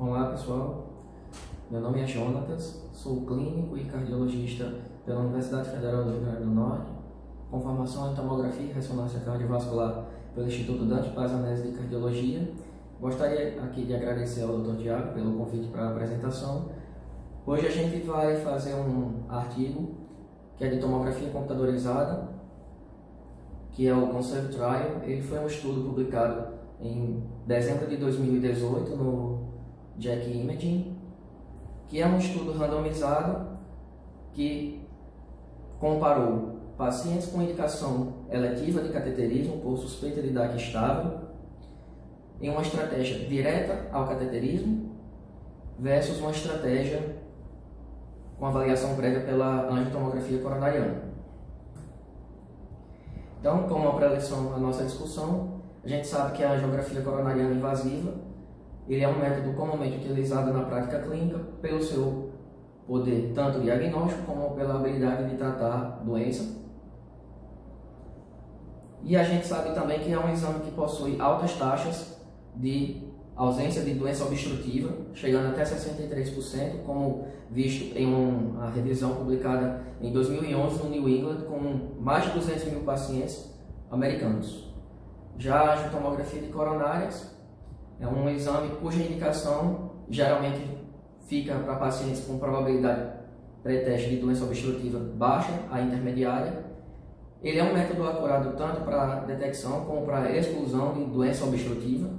Olá pessoal, meu nome é Jonatas, sou clínico e cardiologista pela Universidade Federal do Rio Grande do Norte, com formação em tomografia e ressonância cardiovascular pelo Instituto Dante Paz Anese de Cardiologia. Gostaria aqui de agradecer ao Dr. Tiago pelo convite para a apresentação. Hoje a gente vai fazer um artigo que é de tomografia computadorizada, que é o Concept Trial. Ele foi um estudo publicado em dezembro de 2018 no JACC Imaging, que é um estudo randomizado que comparou pacientes com indicação eletiva de cateterismo por suspeita de DAC estável em uma estratégia direta ao cateterismo versus uma estratégia com avaliação prévia pela angiotomografia coronariana. Então, como uma preleção na nossa discussão, a gente sabe que a angiografia coronariana invasiva ele é um método comumente utilizado na prática clínica pelo seu poder tanto diagnóstico como pela habilidade de tratar a doença. E a gente sabe também que é um exame que possui altas taxas de ausência de doença obstrutiva, chegando até 63%, como visto em uma revisão publicada em 2011 no New England, com mais de 200 mil pacientes americanos. Já a tomografia de coronárias é um exame cuja indicação geralmente fica para pacientes com probabilidade pré-teste de doença obstrutiva baixa a intermediária. Ele é um método acurado tanto para detecção como para exclusão de doença obstrutiva.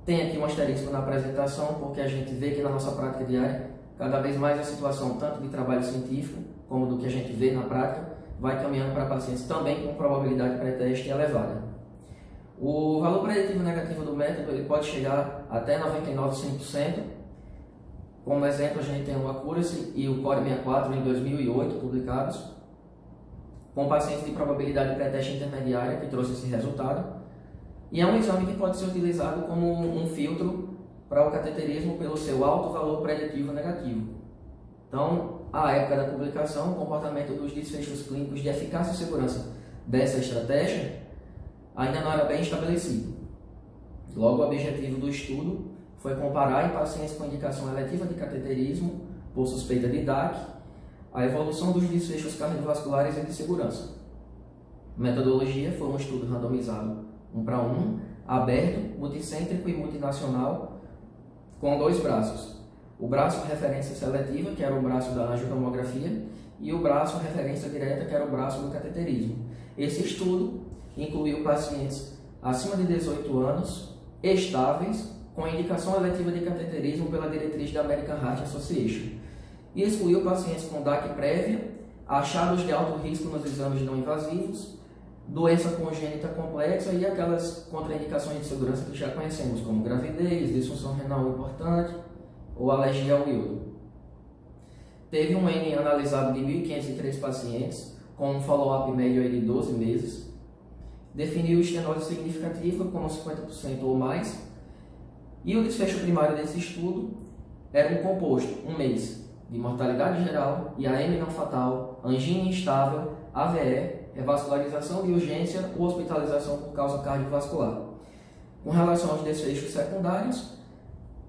Tem aqui um asterisco na apresentação, porque a gente vê que na nossa prática diária, cada vez mais a situação tanto de trabalho científico como do que a gente vê na prática vai caminhando para pacientes também com probabilidade pré-teste elevada. O valor preditivo negativo do método ele pode chegar até 99,5%. Como exemplo, a gente tem o Accuracy e o Core 64 em 2008 publicados, com pacientes de probabilidade pré-teste intermediária que trouxe esse resultado. E é um exame que pode ser utilizado como um filtro para o cateterismo pelo seu alto valor preditivo negativo. Então, à época da publicação, o comportamento dos desfechos clínicos de eficácia e segurança dessa estratégia ainda não era bem estabelecido. Logo, o objetivo do estudo foi comparar em pacientes com indicação eletiva de cateterismo por suspeita de DAC a evolução dos desfechos cardiovasculares e de segurança. A metodologia foi um estudo randomizado 1 para 1, aberto, multicêntrico e multinacional, com dois braços. O braço referência seletiva, que era o braço da angiotomografia, e o braço referência direta, que era o braço do cateterismo. Esse estudo incluiu pacientes acima de 18 anos, estáveis, com indicação eletiva de cateterismo pela diretriz da American Heart Association, e excluiu pacientes com DAC prévia, achados de alto risco nos exames não invasivos, doença congênita complexa e aquelas contraindicações de segurança que já conhecemos, como gravidez, disfunção renal importante ou alergia ao iodo. Teve um N analisado de 1.503 pacientes, com um follow-up médio de 12 meses, definiu estenose significativa como 50% ou mais, e o desfecho primário desse estudo era um composto, um mês, de mortalidade geral, IAM não fatal, angina instável, AVE, revascularização de urgência ou hospitalização por causa cardiovascular. Com relação aos desfechos secundários,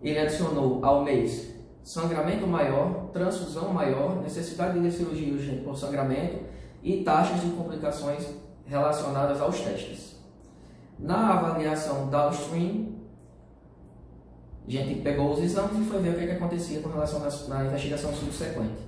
ele adicionou ao mês sangramento maior, transfusão maior, necessidade de cirurgia urgente por sangramento e taxas de complicações relacionadas aos testes. Na avaliação downstream, a gente pegou os exames e foi ver o que acontecia com relação na investigação subsequente.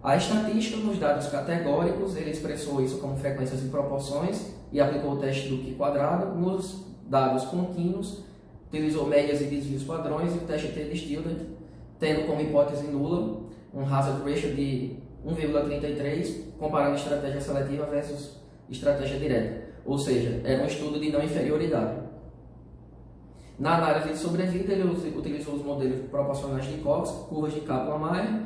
A estatística nos dados categóricos, ele expressou isso como frequências e proporções e aplicou o teste do Q quadrado. Nos dados contínuos, utilizou médias e desvios padrões e o teste T-Distilled, tendo como hipótese nula um hazard ratio de 1,33, comparando estratégia seletiva versus estratégia direta, ou seja, era um estudo de não inferioridade. Na análise de sobrevida, ele utilizou os modelos proporcionais de Cox, curvas de Kaplan-Meier.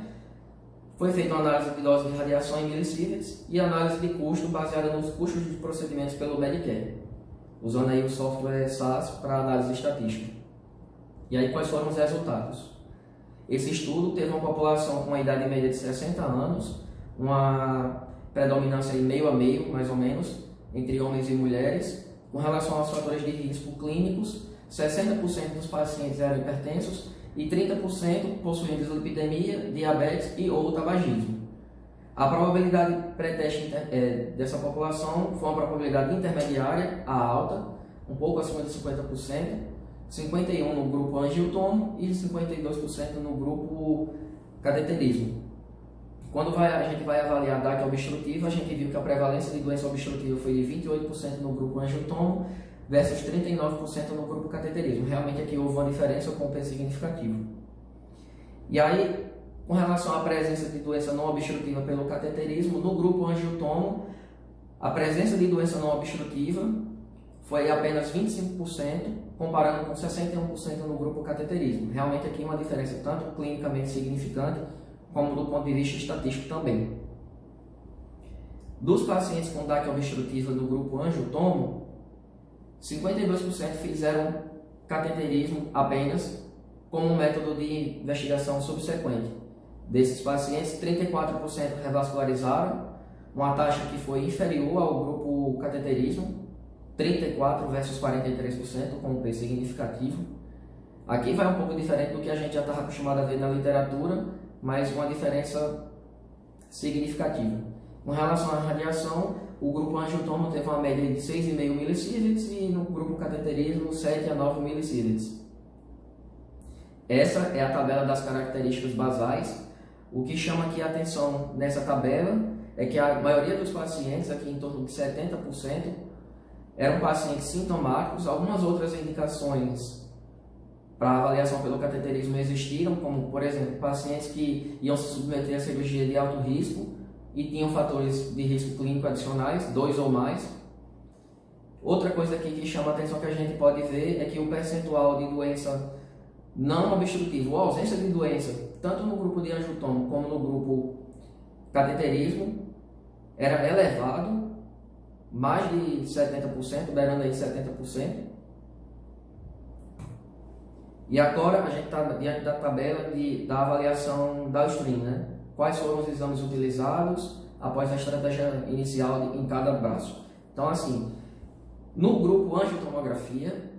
Foi feita uma análise de dose de radiação em millisieverts e análise de custo baseada nos custos de procedimentos pelo Medicare, usando aí o software SAS para análise estatística. E aí, quais foram os resultados? Esse estudo teve uma população com uma idade média de 60 anos, uma predominância meio a meio, mais ou menos, entre homens e mulheres, com relação aos fatores de risco clínicos, 60% dos pacientes eram hipertensos e 30% possuíam dislipidemia, diabetes e ou tabagismo. A probabilidade pré-teste dessa população foi uma probabilidade intermediária a alta, um pouco acima de 50%, 51% no grupo angiotomo e 52% no grupo cateterismo. Quando a gente vai avaliar a DAC obstrutiva, a gente viu que a prevalência de doença obstrutiva foi de 28% no grupo angiotomo versus 39% no grupo cateterismo. Realmente aqui houve uma diferença com P significativo. E aí, com relação à presença de doença não obstrutiva pelo cateterismo, no grupo angiotomo, a presença de doença não obstrutiva foi apenas 25%, comparando com 61% no grupo cateterismo. Realmente aqui uma diferença tanto clinicamente significante, como do ponto de vista estatístico também. Dos pacientes com DAC obstrutiva do grupo angiotomo, 52% fizeram cateterismo apenas como método de investigação subsequente. Desses pacientes, 34% revascularizaram, uma taxa que foi inferior ao grupo cateterismo, 34% versus 43%, com um P significativo. Aqui vai um pouco diferente do que a gente já estava acostumado a ver na literatura, mas uma diferença significativa. Com relação à radiação, o grupo angiotomo teve uma média de 6,5 milisievert e no grupo cateterismo 7 a 9 milisievert. Essa é a tabela das características basais. O que chama aqui a atenção nessa tabela é que a maioria dos pacientes, aqui em torno de 70%, eram pacientes sintomáticos. Algumas outras indicações para avaliação pelo cateterismo existiram, como, por exemplo, pacientes que iam se submeter a cirurgia de alto risco e tinham fatores de risco clínico adicionais, 2 ou mais. Outra coisa aqui que chama a atenção que a gente pode ver é que o percentual de doença não obstrutiva, ou ausência de doença, tanto no grupo de angiotomo como no grupo cateterismo, era elevado, mais de 70%, beirando aí 70%. E agora a gente está diante da tabela da avaliação da stream, né? Quais foram os exames utilizados após a estratégia inicial em cada braço. Então, assim, no grupo angiotomografia,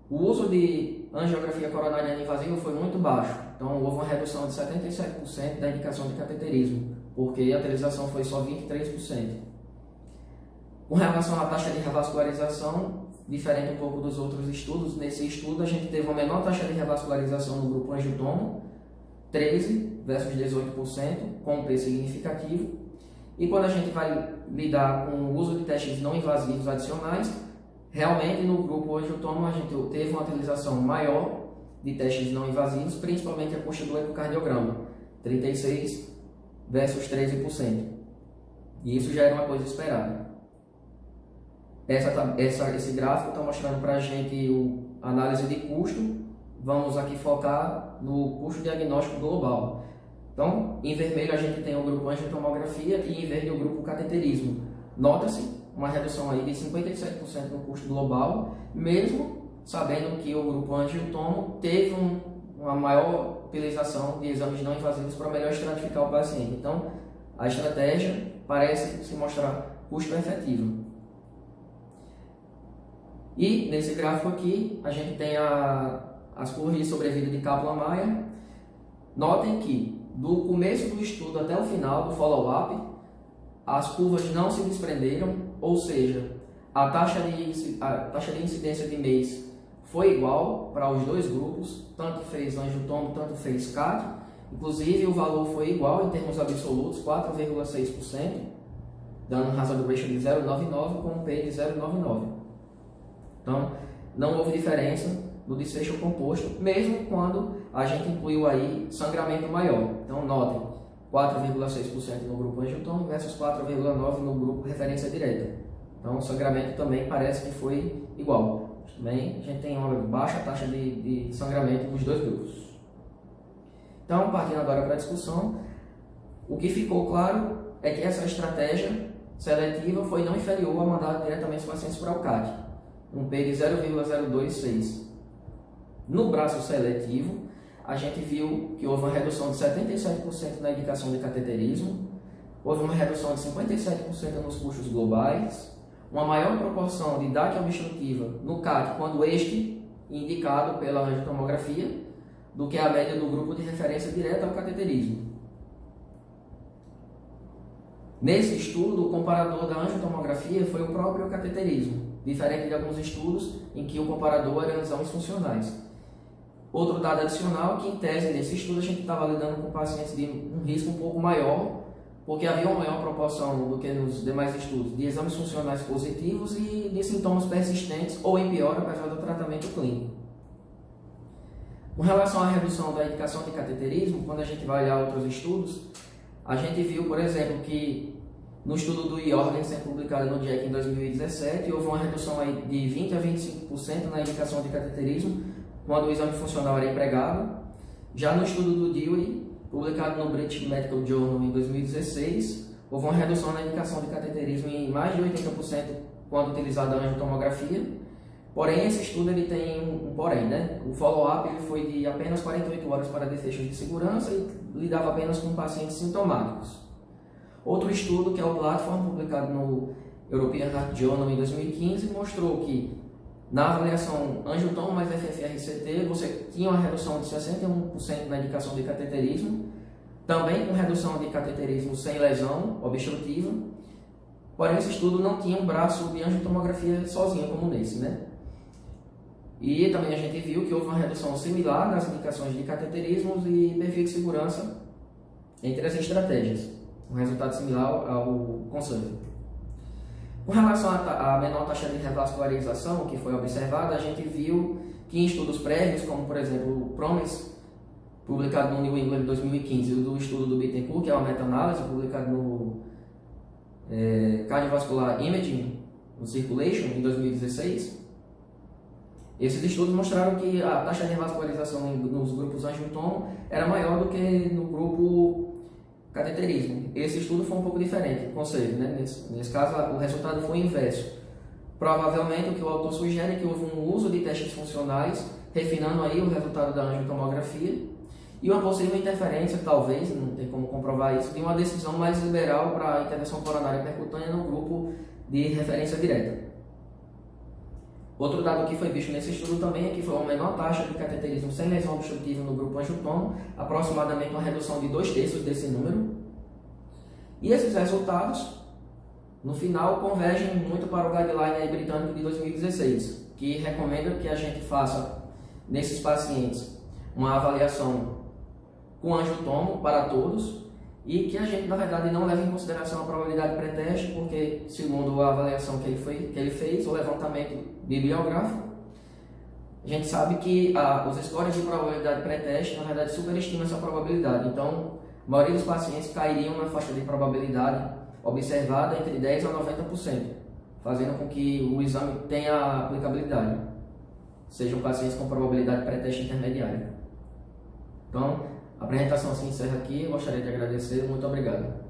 o uso de angiografia coronariana invasiva foi muito baixo. Então, houve uma redução de 77% da indicação de cateterismo, porque a utilização foi só 23%. Com relação à taxa de revascularização, diferente um pouco dos outros estudos, nesse estudo a gente teve uma menor taxa de revascularização no grupo angiotomo, 13% versus 18%, com um P significativo. E quando a gente vai lidar com o uso de testes não invasivos adicionais, realmente no grupo angiotomo a gente teve uma utilização maior de testes não invasivos, principalmente a custa do ecocardiograma, 36% versus 13%. E isso já era uma coisa esperada. Esse gráfico está mostrando para a gente a análise de custo. Vamos aqui focar no custo diagnóstico global. Então, em vermelho a gente tem o grupo angiotomografia e em verde o grupo cateterismo. Nota-se uma redução aí de 57% no custo global, mesmo sabendo que o grupo angiotomo teve uma maior utilização de exames não invasivos para melhor estratificar o paciente. Então, a estratégia parece se mostrar custo-efetiva. E nesse gráfico aqui, a gente tem as curvas de sobrevida de Kaplan-Meier. Notem que, do começo do estudo até o final do follow-up, as curvas não se desprenderam, ou seja, a taxa de incidência de MEIs foi igual para os dois grupos, tanto fez angiotomo, tanto fez CAT. Inclusive, o valor foi igual em termos absolutos, 4,6%, dando um hazard ratio de 0,99 com um P de 0,99. Então, não houve diferença no desfecho composto, mesmo quando a gente incluiu aí sangramento maior. Então, notem, 4,6% no grupo angiotomo versus 4,9% no grupo referência direta. Então, o sangramento também parece que foi igual. Também a gente tem uma baixa taxa de sangramento nos dois grupos. Então, partindo agora para a discussão, o que ficou claro é que essa estratégia seletiva foi não inferior a mandar diretamente os pacientes para o CAT. Um P de 0,026. No braço seletivo, a gente viu que houve uma redução de 77% na indicação de cateterismo, houve uma redução de 57% nos custos globais, uma maior proporção de DAC obstrutiva no CAT, quando este indicado pela angiotomografia do que a média do grupo de referência direta ao cateterismo. Nesse estudo, o comparador da angiotomografia foi o próprio cateterismo, diferente de alguns estudos em que o comparador eram exames funcionais. Outro dado adicional é que, em tese, nesse estudo a gente estava lidando com pacientes de um risco um pouco maior, porque havia uma maior proporção do que nos demais estudos de exames funcionais positivos e de sintomas persistentes ou em pior, apesar do tratamento clínico. Com relação à redução da indicação de cateterismo, quando a gente vai olhar outros estudos, a gente viu, por exemplo, que no estudo do Jorgensen, publicado no JACC em 2017, houve uma redução aí de 20 a 25% na indicação de cateterismo quando o exame funcional era empregado. Já no estudo do Dewey, publicado no British Medical Journal em 2016, houve uma redução na indicação de cateterismo em mais de 80% quando utilizada a angiotomografia. Porém, esse estudo ele tem um porém, né? O follow-up ele foi de apenas 48 horas para desfechos de segurança e lidava apenas com pacientes sintomáticos. Outro estudo, que é o Platform, publicado no European Heart Journal em 2015, mostrou que na avaliação angiotomo mais FFRCT, você tinha uma redução de 61% na indicação de cateterismo, também com redução de cateterismo sem lesão obstrutiva, porém esse estudo não tinha um braço de angiotomografia sozinho como nesse, né? E também a gente viu que houve uma redução similar nas indicações de cateterismos e perfil de segurança entre as estratégias, um resultado similar ao conselho. Com relação à menor taxa de revascularização que foi observada, a gente viu que em estudos prévios, como por exemplo o PROMISE, publicado no New England em 2015, e o do estudo do Bittencourt, que é uma meta-análise publicada no Cardiovascular Imaging, no Circulation, em 2016, esses estudos mostraram que a taxa de revascularização nos grupos angiotomo era maior do que no grupo cateterismo. Esse estudo foi um pouco diferente, conselho, né? Nesse caso, o resultado foi inverso. Provavelmente, o que o autor sugere é que houve um uso de testes funcionais, refinando aí o resultado da angiotomografia, e uma possível interferência, talvez, não tem como comprovar isso, de uma decisão mais liberal para a intervenção coronária percutânea no grupo de referência direta. Outro dado que foi visto nesse estudo também é que foi uma menor taxa de cateterismo sem lesão obstrutiva no grupo angiotomo, aproximadamente uma redução de 2/3 desse número. E esses resultados, no final, convergem muito para o guideline britânico de 2016, que recomenda que a gente faça, nesses pacientes, uma avaliação com angiotomo para todos, e que a gente, na verdade, não leva em consideração a probabilidade pré-teste, porque, segundo a avaliação que ele fez, o levantamento bibliográfico, a gente sabe que os scores de probabilidade pré-teste, na verdade, superestimam essa probabilidade. Então, a maioria dos pacientes cairiam na faixa de probabilidade observada entre 10% a 90%, fazendo com que o exame tenha aplicabilidade. Sejam pacientes com probabilidade pré-teste intermediária. Então, a apresentação se encerra aqui, eu gostaria de agradecer, muito obrigado.